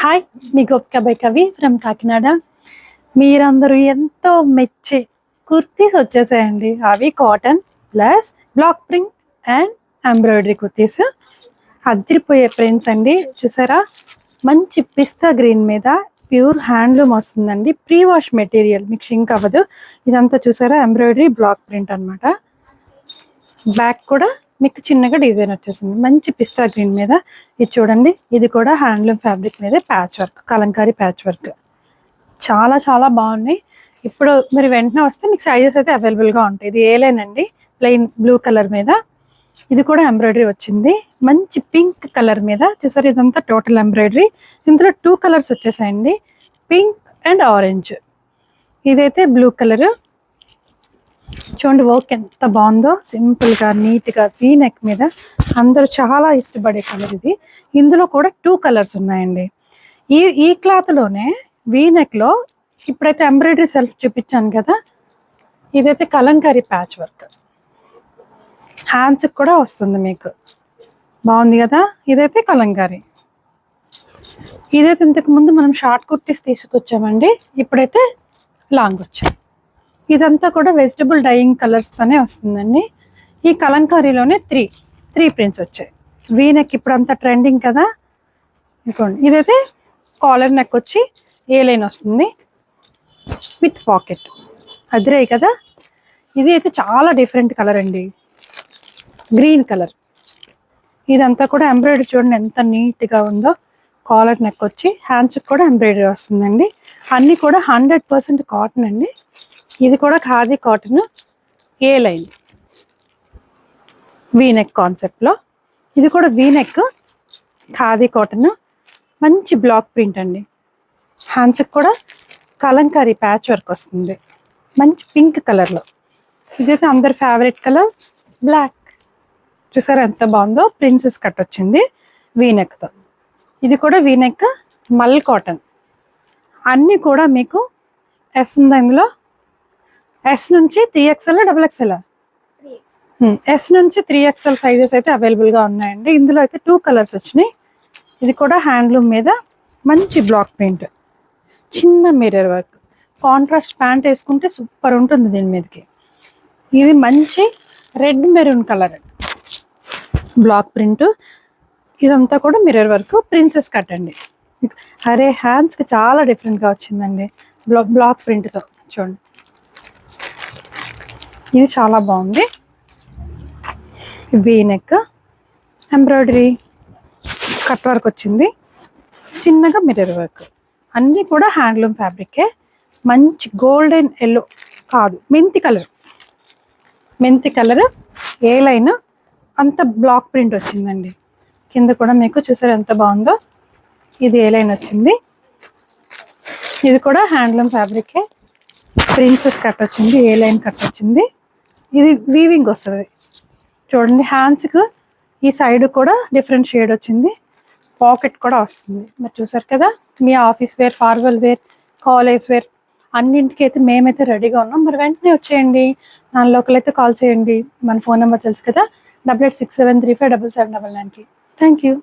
Hi, మీ గొప్ప by కవి from Kakinada. మీరందరూ ఎంతో మెచ్చే కుర్తీస్ వచ్చేసాయండి. అవి cotton plus block print and embroidery kurtis. అదిరిపోయే ప్రింట్స్ అండి. చూసారా, మంచి పిస్తా గ్రీన్ మీద ప్యూర్ హ్యాండ్లూమ్ వస్తుందండి. ప్రీ వాష్ మెటీరియల్, మీకు షింక్ అవ్వదు. ఇదంతా చూసారా ఎంబ్రాయిడరీ బ్లాక్ ప్రింట్ అనమాట. బ్యాక్ కూడా మీకు చిన్నగా డిజైన్ వచ్చేసింది మంచి పిస్తా గ్రీన్ మీద. ఇది చూడండి, ఇది కూడా హ్యాండ్లూమ్ ఫ్యాబ్రిక్ మీద patch work, Kalamkari patch work. చాలా చాలా బాగున్నాయి. ఇప్పుడు మీరు వెంటనే వస్తే మీకు సైజెస్ అయితే అవైలబుల్గా ఉంటాయి. ఇది ఏలైన్ అండి, ప్లెయిన్ బ్లూ కలర్ మీద. ఇది కూడా ఎంబ్రాయిడరీ వచ్చింది మంచి పింక్ కలర్ మీద. చూసారు, ఇదంతా టోటల్ ఎంబ్రాయిడరీ. ఇందులో 2 కలర్స్ వచ్చేసాయండి, పింక్ అండ్ ఆరెంజ్. ఇదైతే బ్లూ కలర్. చూడండి వర్క్ ఎంత బాగుందో, సింపుల్ గా నీట్ గా వీ నెక్ మీద. అందరూ చాలా ఇష్టపడే కలర్ ఇది. ఇందులో కూడా 2 కలర్స్ ఉన్నాయండి. ఈ క్లాత్ లోనే వీ నెక్ లో ఇప్పుడైతే ఎంబ్రాయిడరీ సెల్ఫ్ చూపించాను కదా, ఇదైతే కలంకారీ ప్యాచ్ వర్క్. హ్యాండ్స్ కూడా వస్తుంది మీకు, బాగుంది కదా. ఇదైతే కలంకారీ. ఇదైతే ఇంతకు ముందు మనం షార్ట్ కుర్తీస్ తీసుకొచ్చామండి, ఇప్పుడైతే లాంగ్ వచ్చాం. ఇదంతా కూడా వెజిటబుల్ డైయింగ్ కలర్స్ తోనే వస్తుందండి. ఈ కలంకారీలోనే త్రీ ప్రింట్స్ వచ్చాయి. వీ నెక్ ఇప్పుడు అంతా ట్రెండింగ్ కదా. ఇంకోండి, ఇదైతే కాలర్ నెక్ వచ్చి ఏ లైన్ వస్తుంది విత్ పాకెట్. అదిరాయి కదా. ఇది అయితే చాలా డిఫరెంట్ కలర్ అండి, గ్రీన్ కలర్. ఇదంతా కూడా ఎంబ్రాయిడరీ చూడండి ఎంత నీట్గా ఉందో. కాలర్ నెక్ వచ్చి హ్యాండ్స్కి కూడా ఎంబ్రాయిడరీ వస్తుందండి. అన్నీ కూడా 100% కాటన్ అండి. ఇది కూడా ఖాదీ కాటన్, ఏ లైన్ వీనెక్ కాన్సెప్ట్లో. ఇది కూడా వీనెక్ ఖాదీ కాటన్, మంచి బ్లాక్ ప్రింట్ అండి. హ్యాండ్స్కి కూడా కలంకారీ ప్యాచ్ వర్క్ వస్తుంది మంచి పింక్ కలర్లో. ఇదైతే అందరి ఫేవరెట్ కలర్ బ్లాక్. చూసారా ఎంత బాగుందో, ప్రిన్సెస్ కట్ వచ్చింది వీనెక్తో. ఇది కూడా వీనెక్ మల్ కాటన్. అన్నీ కూడా మీకు ఎస్ ఉందా ఇందులో. ఎస్ నుంచి 3XL, XXL. ఎస్ నుంచి 3XL సైజెస్ అయితే అవైలబుల్గా ఉన్నాయండి. ఇందులో అయితే 2 కలర్స్ వచ్చినాయి. ఇది కూడా హ్యాండ్లూమ్ మీద మంచి బ్లాక్ ప్రింట్, చిన్న మిర్రర్ వర్క్. కాంట్రాస్ట్ ప్యాంట్ వేసుకుంటే సూపర్ ఉంటుంది దీని మీదకి. ఇది మంచి red maroon colour block print. ఇదంతా కూడా మిర్రర్ వర్క్, ప్రిన్సెస్ కట్ అండి. అరే హ్యాండ్స్కి చాలా డిఫరెంట్గా వచ్చిందండి బ్లాక్ ప్రింట్తో. చూడండి, ఇది చాలా బాగుంది. V neck embroidery cut work వచ్చింది, చిన్నగా మిర్రర్ వర్క్. అన్నీ కూడా హ్యాండ్లూమ్ ఫ్యాబ్రికే. మంచి గోల్డెన్ ఎల్లో కాదు, మెంతి కలర్ ఏ లైన్ అంత బ్లాక్ ప్రింట్ వచ్చిందండి. కింద కూడా మీకు చూసారు ఎంత బాగుందో. ఇది ఏ లైన్ వచ్చింది. ఇది కూడా హ్యాండ్లూమ్ ఫ్యాబ్రికే, ప్రిన్సెస్ కట్ వచ్చింది, ఏ లైన్ కట్ వచ్చింది. ఇది వీవింగ్ వస్తుంది చూడండి. హ్యాండ్స్కి ఈ సైడ్ కూడా డిఫరెంట్ షేడ్ వచ్చింది, పాకెట్ కూడా వస్తుంది. మరి చూసారు కదా, మీ office wear, formal wear, college wear అన్నింటికి అయితే మేమైతే రెడీగా ఉన్నాం. మరి వెంటనే వచ్చేయండి. నా లోకల్ అయితే కాల్ చేయండి. మన ఫోన్ నెంబర్ తెలుసు కదా, 8867357799కి. Thank you.